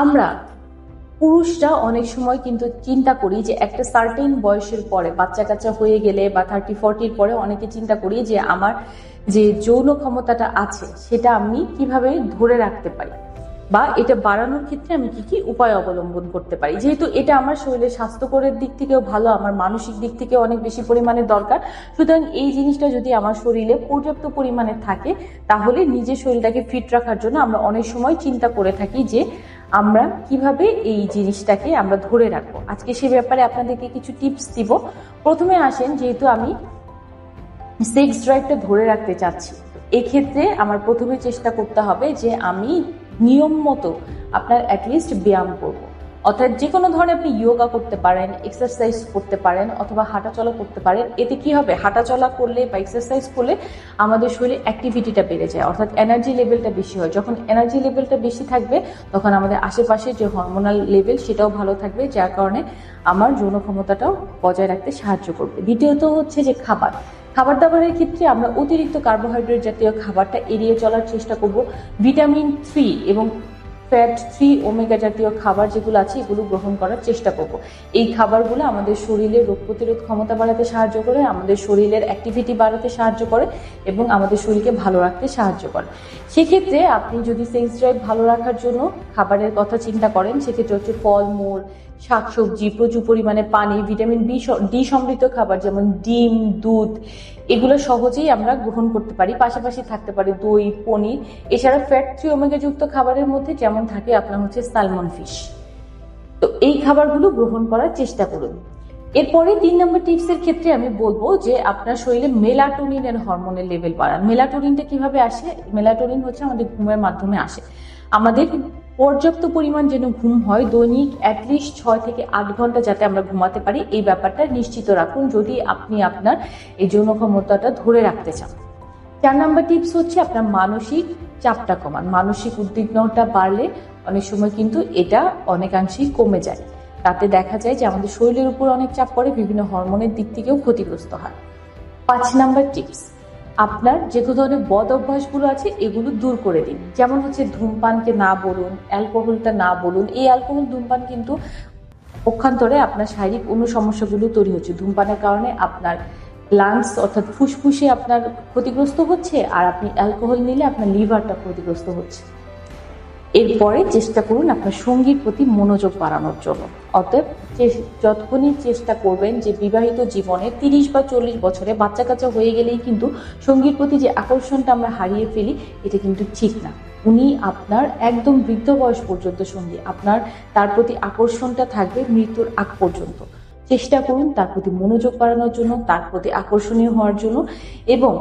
আমরা পুরুষরা অনেক সময় কিন্তু চিন্তা করি যে একটা সার্টেন বয়সের পরে, বাচ্চা কাচ্চা হয়ে গেলে বা 30-40 পরে অনেকে চিন্তা করি যে আমার যে যৌন ক্ষমতাটা আছে সেটা আমি কিভাবে ধরে রাখতে পারি, বা এটা বাড়ানোর ক্ষেত্রে আমি কি কি উপায় অবলম্বন করতে পারি। যেহেতু এটা আমার শরীরের স্বাস্থ্যকরের দিক থেকেও ভালো, আমার মানসিক দিক থেকে অনেক বেশি পরিমাণে দরকার। সুতরাং এই জিনিসটা যদি আমার শরীরে পর্যাপ্ত পরিমাণে থাকে, তাহলে নিজের শরীরটাকে ফিট রাখার জন্য আমরা অনেক সময় চিন্তা করে থাকি যে আমরা কিভাবে এই জিনিসটাকে আমরা ধরে রাখবো। আজকে সে ব্যাপারে আপনাদেরকে কিছু টিপস দিব। প্রথমে আসেন, যেহেতু আমি সেক্স ড্রাইভটা ধরে রাখতে চাচ্ছি, এক্ষেত্রে আমার প্রথমে চেষ্টা করতে হবে যে আমি নিয়ম মতো আপনার অ্যাটলিস্ট ব্যায়াম করব। অর্থাৎ যে কোনো ধরনের আপনি যোগা করতে পারেন, এক্সারসাইজ করতে পারেন, অথবা হাঁটাচলা করতে পারেন। এতে কি হবে, হাঁটাচলা করলে বা এক্সারসাইজ করলে আমাদের শরীরে অ্যাক্টিভিটিটা বেড়ে যায়, অর্থাৎ এনার্জি লেভেলটা বেশি হয়। যখন এনার্জি লেভেলটা বেশি থাকবে, তখন আমাদের আশেপাশে যে হরমোনাল লেভেল সেটাও ভালো থাকবে, যার কারণে আমার যৌন ক্ষমতাটাও বজায় রাখতে সাহায্য করবে। দ্বিতীয়ত হচ্ছে যে খাবার দাবারের ক্ষেত্রে আমরা অতিরিক্ত কার্বোহাইড্রেট জাতীয় খাবারটা এড়িয়ে চলার চেষ্টা করব। ভিটামিন 3 এবং ফ্যাট 3 ওমেগা জাতীয় খাবার যেগুলো আছে এগুলো গ্রহণ করার চেষ্টা করব। এই খাবারগুলো আমাদের শরীরের রোগ প্রতিরোধ ক্ষমতা বাড়াতে সাহায্য করে, আমাদের শরীরের অ্যাক্টিভিটি বাড়াতে সাহায্য করে এবং আমাদের শরীরকে ভালো রাখতে সাহায্য করে। সেক্ষেত্রে আপনি যদি সেক্স ড্রাইভ ভালো রাখার জন্য খাবারের কথা চিন্তা করেন, সেক্ষেত্রে হচ্ছে ফলমূল, শাকসবজি, প্রচুর পরিমাণে পানি, ভিটামিন ডি সমৃদ্ধ খাবার যেমন ডিম, দুধ, এগুলো সহজেই আমরা গ্রহণ করতে পারি। পাশাপাশি থাকতে পারে দই, পনির। এছাড়া ফ্যাট 3 ওমেগা যুক্ত খাবারের মধ্যে যেমন থাকে আপনার হচ্ছে স্যালমন ফিশ। তো এই খাবারগুলো গ্রহণ করার চেষ্টা করুন। এরপরে 3 নম্বর টিপসের ক্ষেত্রে আমি বলবো যে আপনার শরীরে মেলাটোনিনের হরমোনের লেভেল বাড়ান। মেলাটোনিনটা কিভাবে আসে? মেলাটোনিন হচ্ছে আমাদের ঘুমের মাধ্যমে আসে। আমাদের পর্যাপ্ত পরিমাণ যেন ঘুম হয়, দৈনিক অ্যাটলিস্ট 6 থেকে 8 ঘন্টা যাতে আমরা ঘুমাতে পারি, এই ব্যাপারটা নিশ্চিত রাখুন যদি আপনি আপনার এই যৌন ক্ষমতাটা ধরে রাখতে চান। 4 নম্বর টিপস হচ্ছে আপনার মানসিক চাপটা কমান। মানসিক উদ্বিগ্নতা বাড়লে অনেক সময় কিন্তু এটা অনেকাংশেই কমে যায়। তাতে দেখা যায় যে আমাদের শরীরের উপর অনেক চাপ পড়ে, বিভিন্ন হরমোনের দিক থেকেও ক্ষতিগ্রস্ত হয়। 5 নম্বর টিপস, আপনার যে ধরনের বদ অভ্যাসগুলো আছে এগুলো দূর করে দিন। যেমন হচ্ছে ধূমপানকে না বলুন, অ্যালকোহলটা না বলুন। এই অ্যালকোহল, ধূমপান কিন্তু পক্ষান্তরে আপনার শারীরিক অন্য সমস্যাগুলো তৈরি হচ্ছে। ধূমপানের কারণে আপনার লাংস অর্থাৎ ফুসফুসে আপনার ক্ষতিগ্রস্ত হচ্ছে, আর আপনি অ্যালকোহল নিলে আপনার লিভারটা ক্ষতিগ্রস্ত হচ্ছে। এরপরে চেষ্টা করুন আপনার সঙ্গীর প্রতি মনোযোগ বাড়ানোর জন্য। অতএব যতক্ষণই চেষ্টা করবেন যে বিবাহিত জীবনে 30 বা 40 বছরে বাচ্চা কাচ্চা হয়ে গেলেই কিন্তু সঙ্গীর প্রতি যে আকর্ষণটা আমরা হারিয়ে ফেলি, এটা কিন্তু ঠিক না। উনি আপনার একদম বৃদ্ধ বয়স পর্যন্ত সঙ্গী, আপনার তার প্রতি আকর্ষণটা থাকবে মৃত্যুর আগ পর্যন্ত। চেষ্টা করুন তার প্রতি মনোযোগ বাড়ানোর জন্য, তার প্রতি আকর্ষণীয় হওয়ার জন্য, এবং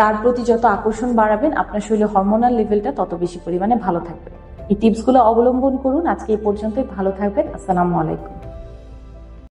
তার প্রতি যত আকর্ষণ বাড়াবেন আপনার শরীরে হরমোনাল লেভেলটা তত বেশি পরিমাণে ভালো থাকবে। এই টিপসগুলো অবলম্বন করুন। আজকে এই পর্যন্তই, ভালো থাকবেন। আসসালামু আলাইকুম।